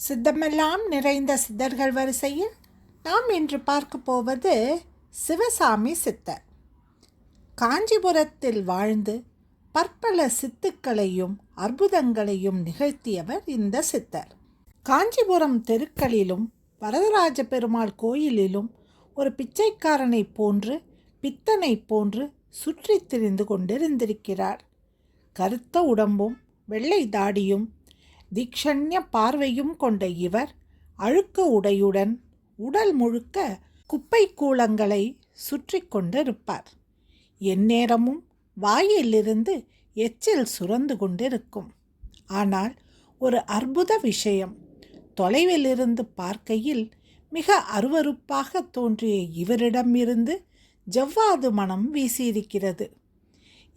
சித்தமெல்லாம் நிறைந்த சித்தர்கள் வரிசையில் நாம் இன்று பார்க்க போவது சிவசாமி சித்தர். காஞ்சிபுரத்தில் வாழ்ந்து பற்பல சித்துக்களையும் அற்புதங்களையும் நிகழ்த்தியவர் இந்த சித்தர். காஞ்சிபுரம் தெருக்களிலும் வரதராஜ பெருமாள் கோயிலிலும் ஒரு பிச்சைக்காரனை போன்று பித்தனை போன்று சுற்றி திரிந்து கொண்டிருந்திருக்கிறார். கருத்த உடம்பும் வெள்ளை தாடியும் தீக்ஷண்ய பார்வையும் கொண்ட இவர் அழுக்க உடையுடன் உடல் முழுக்க குப்பை கூளங்களை சுற்றி கொண்டிருப்பார். எந்நேரமும் வாயிலிருந்து எச்சில் சுரந்து கொண்டிருக்கும். ஆனால் ஒரு அற்புத விஷயம், தொலைவிலிருந்து பார்க்கையில் மிக அருவருப்பாக தோன்றிய இவரிடமிருந்து ஜவ்வாது மனம் வீசியிருக்கிறது.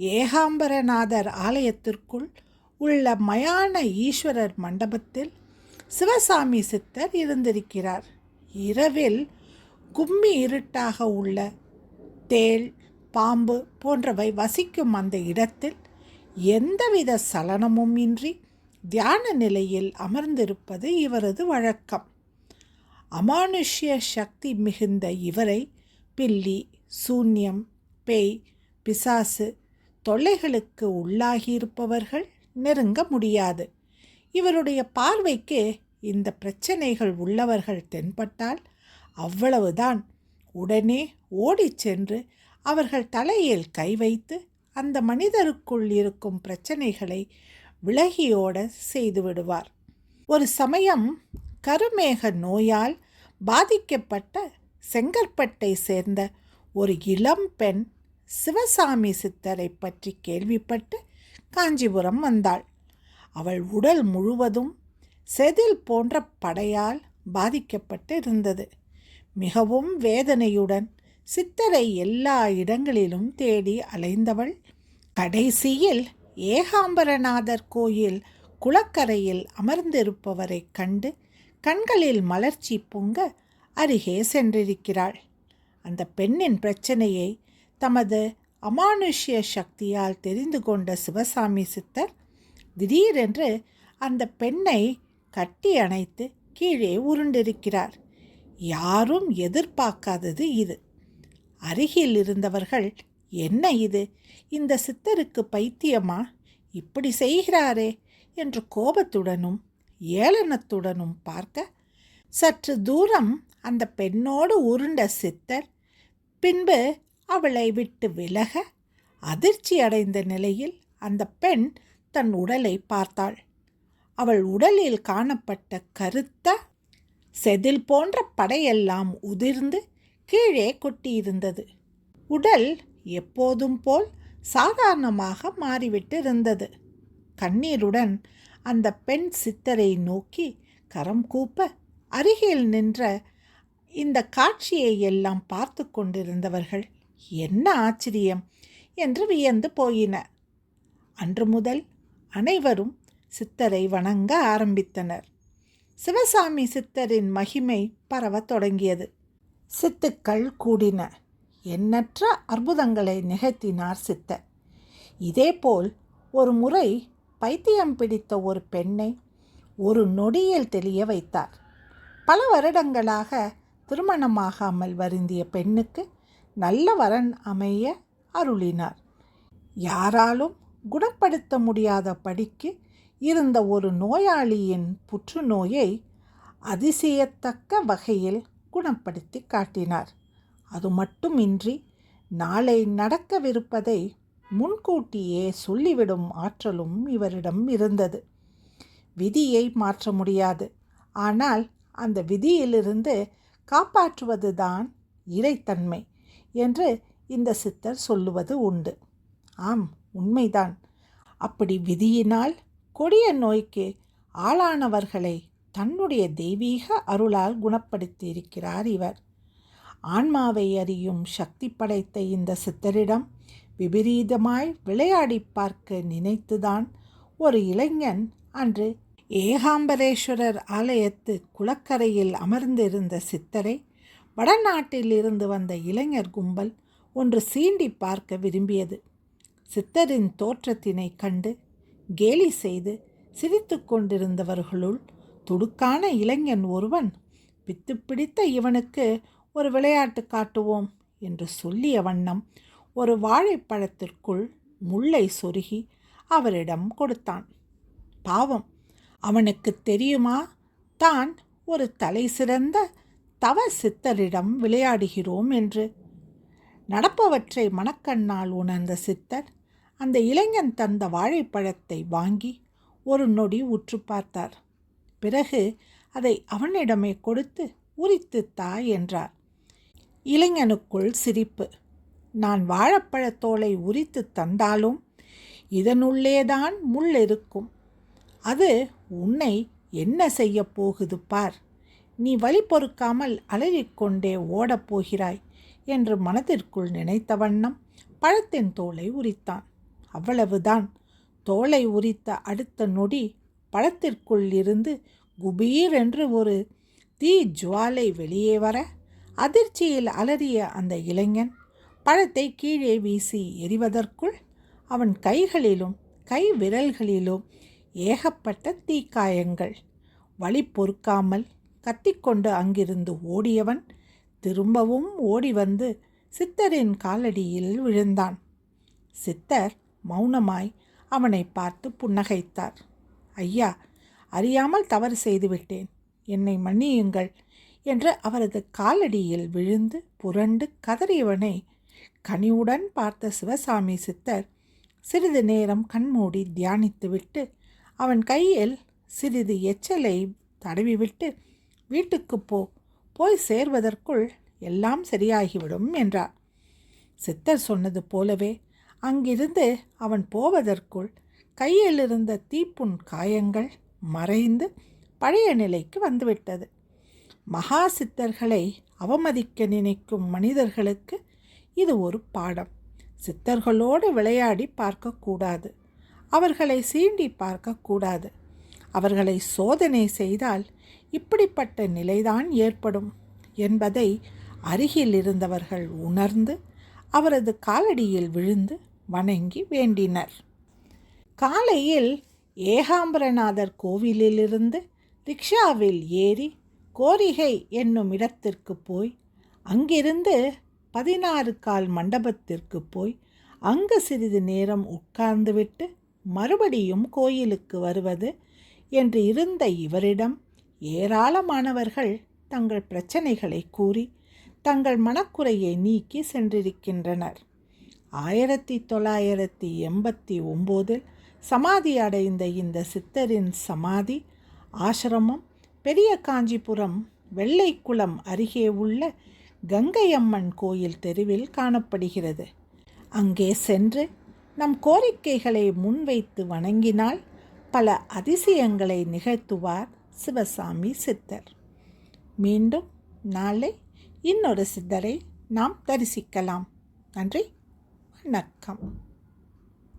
ஏகாம்பரநாதர் ஆலயத்திற்குள் உள்ள மயான ஈஸ்வரர் மண்டபத்தில் சிவசாமி சித்தர் இருந்திருக்கிறார். இரவில் கும்மி இருட்டாக உள்ள தேள், பாம்பு போன்றவை வசிக்கும் அந்த இடத்தில் எந்தவித சலனமும் இன்றி தியான நிலையில் அமர்ந்திருப்பது இவரது வழக்கம். அமானுஷ்ய சக்தி மிகுந்த இவரை பில்லி, சூன்யம், பேய், பிசாசு தொல்லைகளுக்கு உள்ளாகியிருப்பவர்கள் நெருங்க முடியாது. இவருடைய பார்வைக்கு இந்த பிரச்சனைகள் உள்ளவர்கள் தென்பட்டால் அவ்வளவுதான். உடனே ஓடிச் சென்று அவர்கள் தலையில் கை வைத்து அந்த மனிதருக்குள் இருக்கும் பிரச்சனைகளை விலகியோட செய்துவிடுவார். ஒரு சமயம் கருமேக நோயால் பாதிக்கப்பட்ட செங்கற்பட்டை சேர்ந்த ஒரு இளம் பெண் சிவசாமி சித்தரை பற்றி கேள்விப்பட்டு காஞ்சிபுரம் வந்தாள். அவள் உடல் முழுவதும் செதில் போன்ற படையால் பாதிக்கப்பட்டு இருந்தது. மிகவும் வேதனையுடன் சித்தரை எல்லா இடங்களிலும் தேடி அலைந்தவள் கடைசியில் ஏகாம்பரநாதர் கோயில் குளக்கரையில் அமர்ந்திருப்பவரை கண்டு கண்களில் மலர்ச்சி பொங்க அருகே சென்றிருக்கிறாள். அந்த பெண்ணின் பிரச்சனையை தமது அமானுஷ்ய சக்தியால் தெரிந்து கொண்ட சிவசாமி சித்தர் திடீரென்று அந்த பெண்ணை கட்டி அணைத்து கீழே உருண்டிருக்கிறார். யாரும் எதிர்பார்க்காதது இது. அருகில் இருந்தவர்கள், என்ன இது, இந்த சித்தருக்கு பைத்தியமா, இப்படி செய்கிறாரே என்று கோபத்துடனும் ஏளனத்துடனும் பார்க்க, சற்று தூரம் அந்த பெண்ணோடு உருண்ட சித்தர் பின்பு அவளை விட்டு விலக அதிர்ச்சி அடைந்த நிலையில் அந்த பெண் தன் உடலை பார்த்தாள். அவள் உடலில் காணப்பட்ட கருத்த செதில் போன்ற படையெல்லாம் உதிர்ந்து கீழே கொட்டியிருந்தது. உடல் எப்போதும் போல் சாதாரணமாக மாறிவிட்டு இருந்தது. கண்ணீருடன் அந்த பெண் சித்தரை நோக்கி கரம் கூப்ப அருகில் நின்ற இந்த காட்சியை எல்லாம் பார்த்து கொண்டிருந்தவர்கள் என்ன ஆச்சரியம் என்று வியந்து போயினர். அன்று முதல் அனைவரும் சித்தரை வணங்க ஆரம்பித்தனர். சிவசாமி சித்தரின் மகிமை பரவத் தொடங்கியது. சித்துக்கள் கூடின. எண்ணற்ற அற்புதங்களை நிகழ்த்தினார் சித்தர். இதேபோல் ஒரு முறை பைத்தியம் பிடித்த ஒரு பெண்ணை ஒரு நொடியில் தெளிய வைத்தார். பல வருடங்களாக திருமணமாகாமல் வருந்திய பெண்ணுக்கு நல்ல வரன் அமைய அருளினார். யாராலும் குணப்படுத்த முடியாத படிக்கு இருந்த ஒரு நோயாளியின் புற்றுநோயை அதிசயத்தக்க வகையில் குணப்படுத்தி காட்டினார். அது மட்டுமின்றி நாளை நடக்கவிருப்பதை முன்கூட்டியே சொல்லிவிடும் ஆற்றலும் இவரிடம் இருந்தது. விதியை மாற்ற முடியாது, ஆனால் அந்த விதியிலிருந்து காப்பாற்றுவதுதான் இறைத்தன்மை என்று இந்த சித்தர் சொல்லுவது உண்டு. ஆம், உண்மைதான். அப்படி விதியினால் கொடிய நோய்க்கு ஆளானவர்களை தன்னுடைய தெய்வீக அருளால் குணப்படுத்தியிருக்கிறார் இவர். ஆன்மாவை அறியும் சக்தி படைத்த இந்த சித்தரிடம் விபரீதமாய் விளையாடி பார்க்க நினைத்துதான் ஒரு இளைஞன் அன்று ஏகாம்பரேஸ்வரர் ஆலயத்து குளக்கரையில் அமர்ந்திருந்த சித்தரை வடநாட்டில் இருந்து வந்த இளைஞர் கும்பல் ஒன்று சீண்டி பார்க்க விரும்பியது. சித்தரின் தோற்றத்தினை கண்டு கேலி செய்து சிரித்து கொண்டிருந்தவர்களுள் துடுக்கான இளைஞன் ஒருவன், பித்து பிடித்த இவனுக்கு ஒரு விளையாட்டு காட்டுவோம் என்று சொல்லிய வண்ணம் ஒரு வாழைப்பழத்திற்குள் முள்ளை சொருகி அவரிடம் கொடுத்தான். பாவம், அவனுக்கு தெரியுமா தான் ஒரு தலை சிறந்த தவ சித்தரிடம் விளையாடுகிறோம் என்று? நடப்பவற்றை மனக்கண்ணால் உணர்ந்த சித்தர் அந்த இளைஞன் தந்த வாழைப்பழத்தை வாங்கி ஒரு நொடி உற்று பார்த்தார். பிறகு அதை அவனிடமே கொடுத்து உரித்து தா என்றார். இளைஞனுக்குள் சிரிப்பு. நான் வாழைப்பழத்தோலை உரித்து தந்தாலும் இதனுள்ளேதான் முள் இருக்கும். அது உன்னை என்ன செய்ய போகுது பார். நீ வலி பொறுக்காமல் அலறிக்கொண்டே ஓடப்போகிறாய் என்று மனதிற்குள் நினைத்த வண்ணம் பழத்தின் தோலை உரித்தான். அவ்வளவுதான். தோலை உரித்த அடுத்த நொடி பழத்திற்குள் இருந்து குபீர் என்று ஒரு தீ ஜுவாலை வெளியே வர, அதிர்ச்சியில் அலறிய அந்த இளைஞன் பழத்தை கீழே வீசி எறிவதற்குள் அவன் கைகளிலும் கை விரல்களிலும் ஏகப்பட்ட தீக்காயங்கள். வலி பொறுக்காமல் கத்திக்கொண்டு அங்கிருந்து ஓடியவன் திரும்பவும் ஓடி வந்து சித்தரின் காலடியில் விழுந்தான். சித்தர் மௌனமாய் அவனை பார்த்து புன்னகைத்தார். ஐயா, அறியாமல் தவறு செய்துவிட்டேன், என்னை மன்னியுங்கள் என்று அவரது காலடியில் விழுந்து புரண்டு கதறியவனை கனிவுடன் பார்த்த சிவசாமி சித்தர் சிறிது நேரம் கண்மூடி தியானித்துவிட்டு அவன் கையில் சிறிது எச்சலை தடவிவிட்டு, வீட்டுக்கு போய் சேர்வதற்குள் எல்லாம் சரியாகிவிடும் என்றார். சித்தர் சொன்னது போலவே அங்கிருந்து அவன் போவதற்குள் கையில் இருந்த தீப்புண் காயங்கள் மறைந்து பழைய நிலைக்கு வந்துவிட்டது. மகா சித்தர்களை அவமதிக்க நினைக்கும் மனிதர்களுக்கு இது ஒரு பாடம். சித்தர்களோடு விளையாடி பார்க்கக்கூடாது, அவர்களை சீண்டி பார்க்கக்கூடாது. அவர்களை சோதனை செய்தால் இப்படிப்பட்ட நிலைதான் ஏற்படும் என்பதை அருகில் இருந்தவர்கள் உணர்ந்து அவரது காலடியில் விழுந்து வணங்கி வேண்டினர். காலையில் ஏகாம்பரநாதர் கோவிலிலிருந்து ரிக்ஷாவில் ஏறி கோரிகை என்னும் இடத்திற்கு போய் அங்கிருந்து 16 கால் மண்டபத்திற்கு போய் அங்கு சிறிது நேரம் உட்கார்ந்துவிட்டு மறுபடியும் கோயிலுக்கு வருவது என்று இருந்த இவரிடம் ஏராளமானவர்கள் தங்கள் பிரச்சனைகளை கூறி தங்கள் மனக்குறையை நீக்கி சென்றிருக்கின்றனர். 1989 சமாதி அடைந்த இந்த சித்தரின் சமாதி ஆசிரமம் பெரிய காஞ்சிபுரம் வெள்ளைக்குளம் அருகே உள்ள கங்கையம்மன் கோயில் தெருவில் காணப்படுகிறது. அங்கே சென்று நம் கோரிக்கைகளை முன்வைத்து வணங்கினால் பல அதிசயங்களை நிகழ்த்துவார் சிவசாமி சித்தர். மீண்டும் நாளை இன்னொரு சித்தரை நாம் தரிசிக்கலாம். நன்றி, வணக்கம்.